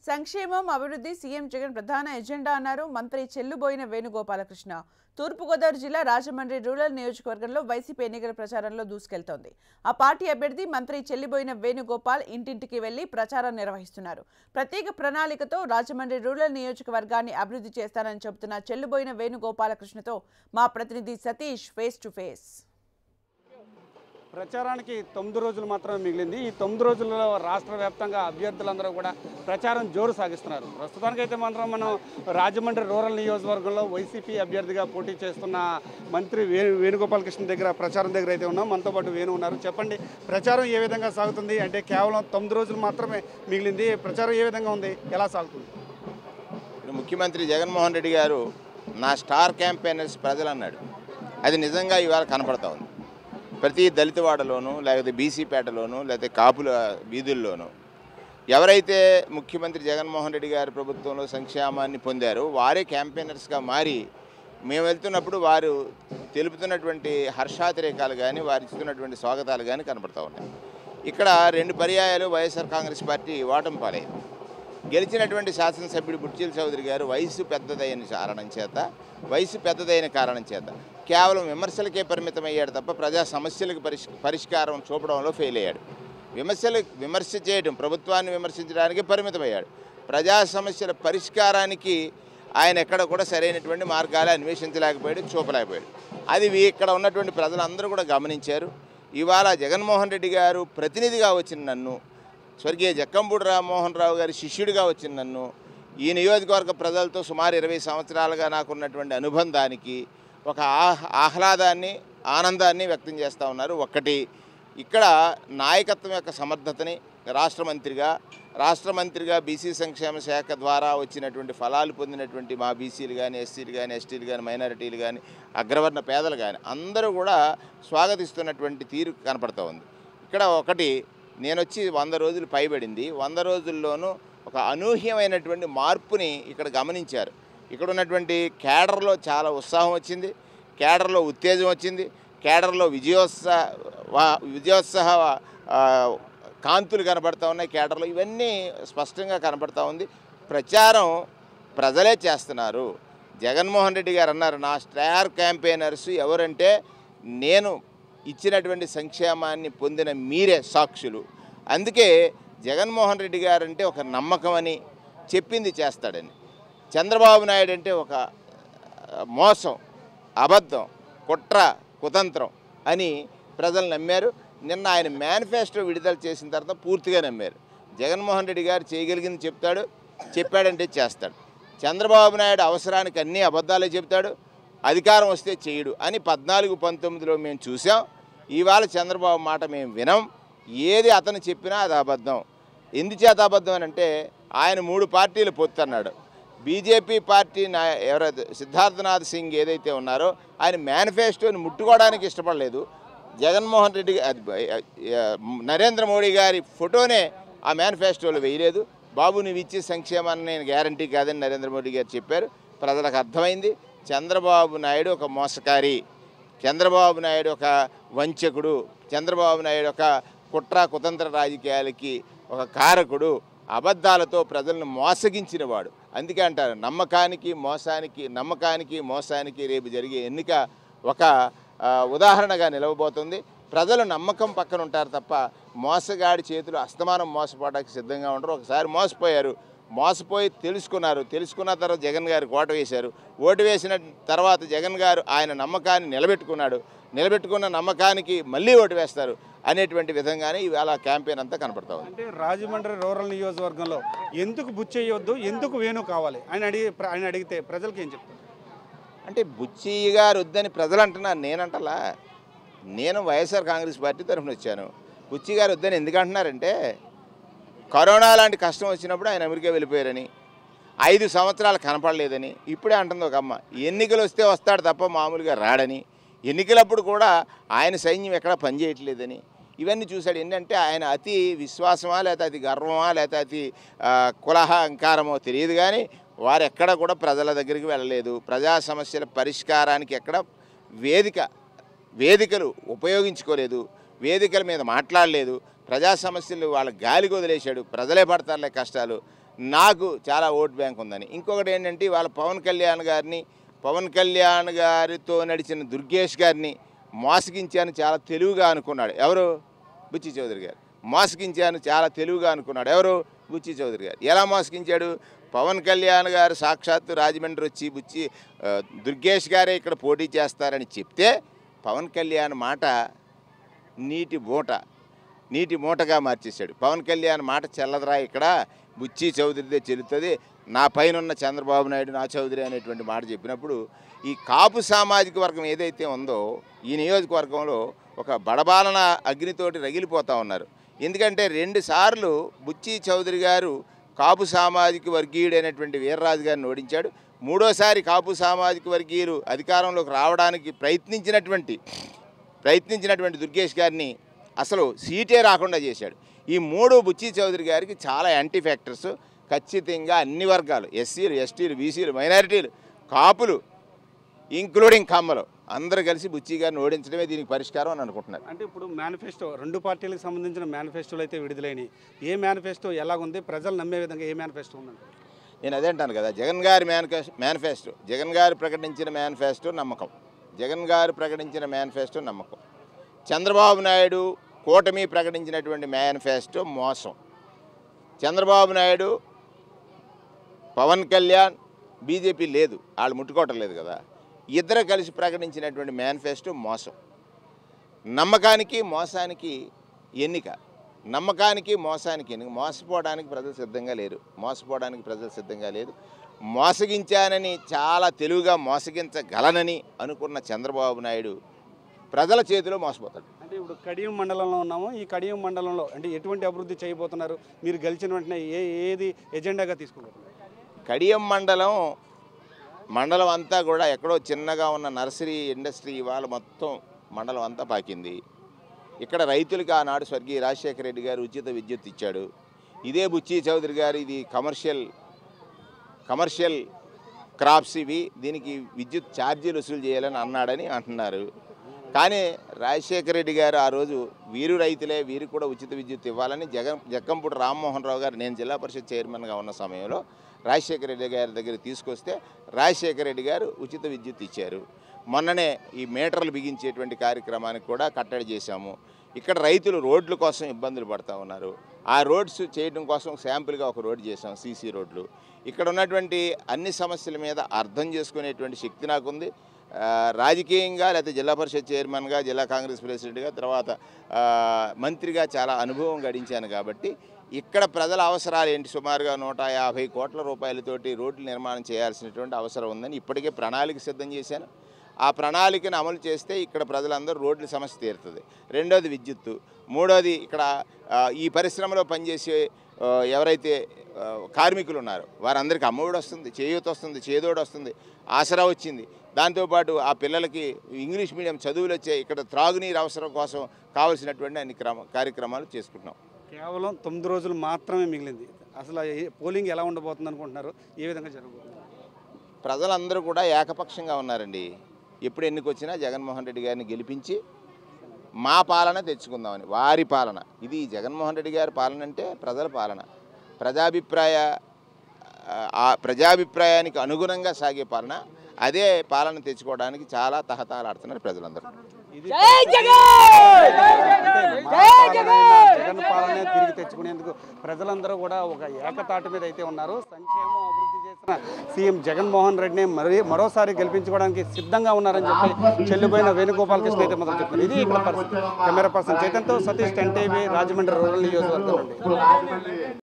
సంక్షేమం అభివృద్ధి సీఎం జగన్ ప్రధాన ఎజెండా అన్నారు మంత్రి చెల్లుబోయిన వేణుగోపాలకృష్ణ. తూర్పుగోదావరి జిల్లా రాజమండ్రి రూరల్ నియోజకవర్గంలో వైసీపీ ఎన్నికల ప్రచారంలో దూసుకెళ్తోంది. ఆ పార్టీ అభ్యర్థి మంత్రి చెల్లుబోయిన వేణుగోపాల్ ఇంటింటికి వెళ్లి ప్రచారం నిర్వహిస్తున్నారు. ప్రత్యేక ప్రణాళికతో రాజమండ్రి రూరల్ నియోజకవర్గాన్ని అభివృద్ధి చేస్తానని చెబుతున్న చెల్లుబోయిన వేణుగోపాలకృష్ణతో మా ప్రతినిధి సతీష్ ఫేస్ టు ఫేస్. ప్రచారానికి 9 రోజులు మాత్రమే మిగిలింది. ఈ 9 రోజులలో రాష్ట్ర వ్యాప్తంగా అభ్యర్థులందరూ కూడా ప్రచారం జోరు సాగిస్తున్నారు. ప్రస్తుతానికైతే మనం రాజమండ్రి రూరల్ నియోజకవర్గంలో వైసీపీ అభ్యర్థిగా పోటీ చేస్తున్న మంత్రి వేణుగోపాలకృష్ణ దగ్గర ప్రచారం దగ్గర అయితే ఉన్నాం. మనతో పాటు వేణు ఉన్నారు. చెప్పండి, ప్రచారం ఏ విధంగా సాగుతుంది? అంటే కేవలం 9 రోజులు మాత్రమే మిగిలింది. ప్రచారం ఏ విధంగా ఉంది, ఎలా సాగుతుంది? ముఖ్యమంత్రి జగన్మోహన్ రెడ్డి గారు నా స్టార్ క్యాంపెయినర్స్ ప్రజలు అన్నాడు. అది నిజంగా ఇవాళ కనపడతా ఉంది. ప్రతి దళితవాడలోనూ, లేకపోతే బీసీపేటలోనూ, లేకపోతే కాపుల వీధుల్లోనూ ఎవరైతే ముఖ్యమంత్రి జగన్మోహన్ రెడ్డి గారి ప్రభుత్వంలో సంక్షేమాన్ని పొందారో వారే క్యాంపెయినర్స్గా మారి మేము వెళ్తున్నప్పుడు వారు తెలుపుతున్నటువంటి హర్షాతిరేకాలు కానీ, వారు ఇస్తున్నటువంటి స్వాగతాలు కానీ కనపడతా ఉన్నాయి. ఇక్కడ 2 పర్యాయాలు వైఎస్ఆర్ కాంగ్రెస్ పార్టీ ఓటమి పాలైంది. గెలిచినటువంటి శాసనసభ్యుడు బుట్టిల చౌదరి గారు వయసు పెద్దదైన కారణం చేత కేవలం విమర్శలకే పరిమితమయ్యాడు తప్ప ప్రజా సమస్యలకు పరిష్కారం చూపడంలో ఫెయిల్ అయ్యాడు. విమర్శ చేయడం, ప్రభుత్వాన్ని విమర్శించడానికి పరిమితమయ్యాడు. ప్రజా సమస్యల పరిష్కారానికి ఆయన ఎక్కడ కూడా సరైనటువంటి మార్గాలు అన్వేషించలేకపోయాడు, చూపలేకపోయాడు. అది ఇక్కడ ఉన్నటువంటి ప్రజలందరూ కూడా గమనించారు. ఇవాళ జగన్మోహన్ రెడ్డి గారు ప్రతినిధిగా వచ్చిన నన్ను, స్వర్గీయ జక్కంపూడి రామ్మోహన్ రావు గారి శిష్యుడిగా వచ్చిన నన్ను, ఈ నియోజకవర్గ ప్రజలతో సుమారు 20 సంవత్సరాలుగా నాకున్నటువంటి అనుబంధానికి ఒక ఆహ్లాదాన్ని, ఆనందాన్ని వ్యక్తం చేస్తూ ఉన్నారు. ఒక్కటి, ఇక్కడ నాయకత్వం యొక్క సమర్థతని రాష్ట్ర మంత్రిగా బీసీ సంక్షేమ శాఖ ద్వారా వచ్చినటువంటి ఫలాలు పొందినటువంటి మా బీసీలు కానీ, ఎస్సీలు కానీ, ఎస్టీలు కానీ, మైనారిటీలు కానీ, అగ్రవర్ణ పేదలు కానీ అందరూ కూడా స్వాగతిస్తున్నటువంటి తీరు కనపడుతూ ఉంది. ఇక్కడ ఒకటి, నేను వచ్చి 100 రోజులు పైబడింది. 100 రోజుల్లోనూ ఒక అనూహ్యమైనటువంటి మార్పుని ఇక్కడ గమనించారు. ఇక్కడ ఉన్నటువంటి కేడర్లో చాలా ఉత్సాహం వచ్చింది, కేడర్లో ఉత్తేజం వచ్చింది, కేడర్లో విజయోత్సవ కాంతులు కనపడతా ఉన్నాయి. కేడర్లో ఇవన్నీ స్పష్టంగా కనపడతా ఉంది. ప్రచారం ప్రజలే చేస్తున్నారు. జగన్మోహన్ రెడ్డి గారు అన్నారు, నా స్టార్ క్యాంపెయినర్స్ ఎవరంటే నేను ఇచ్చినటువంటి సంక్షేమాన్ని పొందిన మీరే సాక్షులు. అందుకే జగన్మోహన్ రెడ్డి గారు అంటే ఒక నమ్మకం అని, చెప్పింది చేస్తాడని. చంద్రబాబు నాయుడు అంటే ఒక మోసం, అబద్ధం, కుట్ర, కుతంత్రం అని ప్రజలు నమ్మారు. నిన్న ఆయన మేనిఫెస్టో విడుదల చేసిన తర్వాత పూర్తిగా నమ్మారు. జగన్మోహన్ రెడ్డి గారు చేయగలిగింది చెప్తాడు, చెప్పాడంటే చేస్తాడు. చంద్రబాబు నాయుడు అవసరానికి అన్నీ అబద్ధాలే చెప్తాడు, అధికారం వస్తే చేయడు అని 14-19లో మేము చూసాం. ఇవాళ చంద్రబాబు మాట మేము వినం. ఏది అతను చెప్పినా అది అబద్ధం. ఎందుచేత అబద్ధం అని అంటే ఆయన 3 పార్టీలు పొత్తన్నాడు. బీజేపీ పార్టీ ఎవరైతే సిద్ధార్థనాథ్ సింగ్ ఏదైతే ఉన్నారో ఆయన మేనిఫెస్టోని ముట్టుకోవడానికి ఇష్టపడలేదు. జగన్మోహన్ రెడ్డి, నరేంద్ర మోడీ గారి ఫోటోనే ఆ మేనిఫెస్టోలో వేయలేదు. బాబు నువ్వు ఇచ్చే సంక్షేమాన్ని నేను గ్యారంటీ కాదని నరేంద్ర మోడీ గారు చెప్పారు. ప్రజలకు అర్థమైంది చంద్రబాబు నాయుడు ఒక మోసకారి, చంద్రబాబు నాయుడు ఒక వంచకుడు, చంద్రబాబు నాయుడు ఒక కుట్ర కుతంత్ర రాజకీయాలకి ఒక కారకుడు, అబద్ధాలతో ప్రజలను మోసగించినవాడు. అందుకే అంటారు నమ్మకానికి మోసానికి రేపు జరిగే ఎన్నిక ఒక ఉదాహరణగా నిలవబోతుంది. ప్రజలు నమ్మకం పక్కన ఉంటారు తప్ప మోసగాడి చేతులు అస్తమానం మోసపోవడానికి సిద్ధంగా ఉంటారు. ఒకసారి మోసపోయి తెలుసుకున్న తర్వాత జగన్ గారికి ఓటు వేశారు. ఓటు వేసిన తర్వాత జగన్ గారు ఆయన నమ్మకాన్ని నిలబెట్టుకున్న నమ్మకానికి మళ్ళీ ఓటు వేస్తారు అనేటువంటి విధంగానే ఇవాళ క్యాంపెయిన్ అంతా కనపడతా ఉంది. అంటే రాజమండ్రి రూరల్ నియోజకవర్గంలో ఎందుకు బుచ్చేయొద్దు, ఎందుకు వేణు కావాలి ఆయన అడిగితే ప్రజలకు ఏం చెప్తారు? అంటే బుచ్చయ్య గారు వద్దని ప్రజలు అంటున్నారు, నేనంటలా. నేను వైఎస్ఆర్ కాంగ్రెస్ పార్టీ తరఫున వచ్చాను. బుచ్చయ్య గారు వద్దని ఎందుకు అంటున్నారంటే కరోనా లాంటి కష్టం వచ్చినప్పుడు ఆయన అమెరికా వెళ్ళిపోయారని, 5 సంవత్సరాలు కనపడలేదని ఇప్పుడే అంటుంది ఒక అమ్మ. ఎన్నికలు వస్తే వస్తాడు తప్ప మామూలుగా రాడని, ఎన్నికలప్పుడు కూడా ఆయన సైన్యం ఎక్కడా పనిచేయట్లేదని ఇవన్నీ చూశాడు. ఏంటంటే ఆయన అతి విశ్వాసమా, లేకపోతే అతి గర్వమా, లేకపోతే అతి కులహంకారమో తెలియదు కానీ వారు ఎక్కడ కూడా ప్రజల దగ్గరికి వెళ్ళలేదు. ప్రజా సమస్యల పరిష్కారానికి ఎక్కడ వేదికలు ఉపయోగించుకోలేదు, వేదికల మీద మాట్లాడలేదు. ప్రజా సమస్యలు వాళ్ళ గాలికి వదిలేశాడు. ప్రజలే పడతారులే కష్టాలు. నాకు చాలా ఓట్ బ్యాంక్ ఉందని. ఇంకొకటి ఏంటంటే వాళ్ళ పవన్ కళ్యాణ్ గారితో నడిచిన దుర్గేష్ గారిని మోసగించాను చాలా తెలివిగా అనుకున్నాడు ఎవరు? బుచ్చి చౌదరి గారు. మోసగించాను చాలా తెలివిగా అనుకున్నాడు ఎవరు? బుచ్చి చౌదరి గారు. ఎలా మోసగించాడు? పవన్ కళ్యాణ్ గారు సాక్షాత్తు రాజమండ్రి వచ్చి దుర్గేష్ గారే ఇక్కడ పోటీ చేస్తారని చెప్తే పవన్ కళ్యాణ్ మాట నీటి మూటగా మార్చేశాడు. పవన్ కళ్యాణ్ మాట చెల్లదరా, ఇక్కడ బుచ్చి చౌదరిదే చెల్లుతుంది, నా పైన ఉన్న చంద్రబాబు నాయుడు నా చౌదరి అనేటువంటి మాట చెప్పినప్పుడు ఈ కాపు సామాజిక వర్గం ఏదైతే ఉందో ఈ నియోజకవర్గంలో ఒక బడబాలన అగ్నితోటి రగిలిపోతూ ఉన్నారు. ఎందుకంటే 2 సార్లు బుచ్చి చౌదరి గారు కాపు సామాజిక వర్గీయుడైనటువంటి వీర్రాజు గారిని ఓడించాడు. 3ఓసారి కాపు సామాజిక వర్గీయులు అధికారంలోకి రావడానికి ప్రయత్నించినటువంటి దుర్గేష్ గారిని అసలు సీటే రాకుండా చేశాడు. ఈ 3 బుచ్చి చౌదరి గారికి చాలా యాంటీ ఫ్యాక్టర్స్. ఖచ్చితంగా అన్ని వర్గాలు, ఎస్సీలు, ఎస్టీలు, బీసీలు, మైనారిటీలు, కాపులు, ఇంక్లూడింగ్ కమ్మలు అందరూ కలిసి బుచ్చి గారిని ఓడించడమే దీనికి పరిష్కారం అని అనుకుంటున్నారు. అంటే ఇప్పుడు మేనిఫెస్టో 2 పార్టీలకు సంబంధించిన మేనిఫెస్టోలు అయితే విడుదలైనవి. ఏ మేనిఫెస్టో ఎలాగుంది, ప్రజలు నమ్మే విధంగా ఏ మేనిఫెస్టో ఉందండి? నేను అదే అంటాను కదా, జగన్ గారి మేనిఫెస్టో, జగన్ గారు ప్రకటించిన మేనిఫెస్టో నమ్మకం, చంద్రబాబు నాయుడు కూటమి ప్రకటించినటువంటి మేనిఫెస్టో మోసం. చంద్రబాబు నాయుడు, పవన్ కళ్యాణ్, బీజేపీ లేదు, వాళ్ళు ముట్టుకోవటం లేదు కదా, ఇద్దరు కలిసి ప్రకటించినటువంటి మేనిఫెస్టో మోసం. నమ్మకానికి మోసానికి ఎన్నిక, మోసపోవడానికి ప్రజలు సిద్ధంగా లేరు. మోసగించానని చాలా తెలివిగా మోసగించగలనని అనుకున్న చంద్రబాబు నాయుడు ప్రజల చేతిలో మోసపోతాడు. అంటే ఇప్పుడు కడియం మండలంలో ఉన్నాము. ఈ కడియం మండలంలో అంటే ఎటువంటి అభివృద్ధి చేయబోతున్నారు? మీరు గెలిచిన వెంటనే ఏది ఎజెండాగా తీసుకోబోతున్నారు? కడియం మండలం అంతా కూడా ఎక్కడో చిన్నగా ఉన్న నర్సరీ ఇండస్ట్రీ ఇవాళ మొత్తం మండలం అంతా పాకింది. ఇక్కడ రైతులకి ఆనాడు స్వర్గీయ రాజశేఖర రెడ్డి గారు ఉచిత విద్యుత్ ఇచ్చాడు. ఇదే బుచ్చి చౌదరి గారు ఇది కమర్షియల్ క్రాప్స్ ఇవి, దీనికి విద్యుత్ ఛార్జీలు వసూలు చేయాలని అంటున్నారు. కానీ రాజశేఖర రెడ్డి గారు ఆ రోజు వీరు రైతులే, వీరు కూడా ఉచిత విద్యుత్ ఇవ్వాలని జక్కంపూడి రామ్మోహన్ రావు గారు, నేను జిల్లా పరిషత్ చైర్మన్గా ఉన్న సమయంలో రాజశేఖర రెడ్డి గారి దగ్గర తీసుకొస్తే రాజశేఖర రెడ్డి గారు ఉచిత విద్యుత్ ఇచ్చారు. మొన్ననే ఈ మీటర్లు బిగించేటువంటి కార్యక్రమానికి కూడా కట్టడి చేశాము. ఇక్కడ రైతులు రోడ్ల కోసం ఇబ్బందులు పడుతూ ఉన్నారు. ఆ రోడ్స్ చేయడం కోసం శాంపుల్గా ఒక రోడ్డు చేసాం, సీసీ రోడ్లు. ఇక్కడ ఉన్నటువంటి అన్ని సమస్యల మీద అర్థం చేసుకునేటువంటి శక్తి నాకుంది. రాజకీయంగా లేకపోతే జిల్లా పరిషత్ చైర్మన్గా, జిల్లా కాంగ్రెస్ ప్రెసిడెంట్గా, తర్వాత మంత్రిగా చాలా అనుభవం గడించాను. కాబట్టి ఇక్కడ ప్రజల అవసరాలు ఏంటి, సుమారుగా 150 కోట్ల రూపాయలతోటి రోడ్లు నిర్మాణం చేయాల్సినటువంటి అవసరం ఉందని ఇప్పటికే ప్రణాళిక సిద్ధం చేశాను. ఆ ప్రణాళికను అమలు చేస్తే ఇక్కడ ప్రజలందరూ రోడ్ల సమస్య తీరుతుంది. రెండోది విద్యుత్తు, మూడోది ఇక్కడ ఈ పరిశ్రమలో పనిచేసే ఎవరైతే కార్మికులు ఉన్నారో వారందరికీ అమ్మఒడి వస్తుంది, చేయూత వస్తుంది, చేదోడు వస్తుంది, ఆసరా వచ్చింది. దాంతోపాటు ఆ పిల్లలకి ఇంగ్లీష్ మీడియం చదువులు వచ్చాయి. ఇక్కడ త్రాగునీరు అవసరం కోసం కావాల్సినటువంటి అన్ని కార్యక్రమాలు చేసుకుంటున్నాం. కేవలం 9 రోజులు మాత్రమే మిగిలింది. అసలు పోలింగ్ ఎలా ఉండబోతుంది అనుకుంటున్నారు? ఏ విధంగా జరగబోతుంది? ప్రజలందరూ కూడా ఏకపక్షంగా ఉన్నారండి. ఎప్పుడు ఎన్నికొచ్చినా జగన్మోహన్ రెడ్డి గారిని గెలిపించి మా పాలన తెచ్చుకుందామని, వారి పాలన. ఇది జగన్మోహన్ రెడ్డి గారి పాలన అంటే ప్రజల పాలన, ప్రజాభిప్రాయానికి అనుగుణంగా సాగే పాలన. అదే పాలన తెచ్చుకోవడానికి చాలా తహతహలాడుతున్నారు ప్రజలందరూ. జగన్ పాలనే తిరిగి తెచ్చుకునేందుకు ప్రజలందరూ కూడా ఒక ఏకతాటి మీద అయితే ఉన్నారు. సంక్షేమం అభివృద్ధి చేసిన సీఎం జగన్మోహన్ రెడ్డిని మరోసారి గెలిపించుకోవడానికి సిద్ధంగా ఉన్నారని చెప్పి చెల్లిపోయిన వేణుగోపాలకృష్ణ అయితే మొదలు చెప్తున్నారు. ఇది ఇక్కడ కెమెరా పర్సన్ చైతన్యతో సతీష్, 10 టీవీ, రాజమండ్రి రూరల్ నియోజకవర్గం నుండి.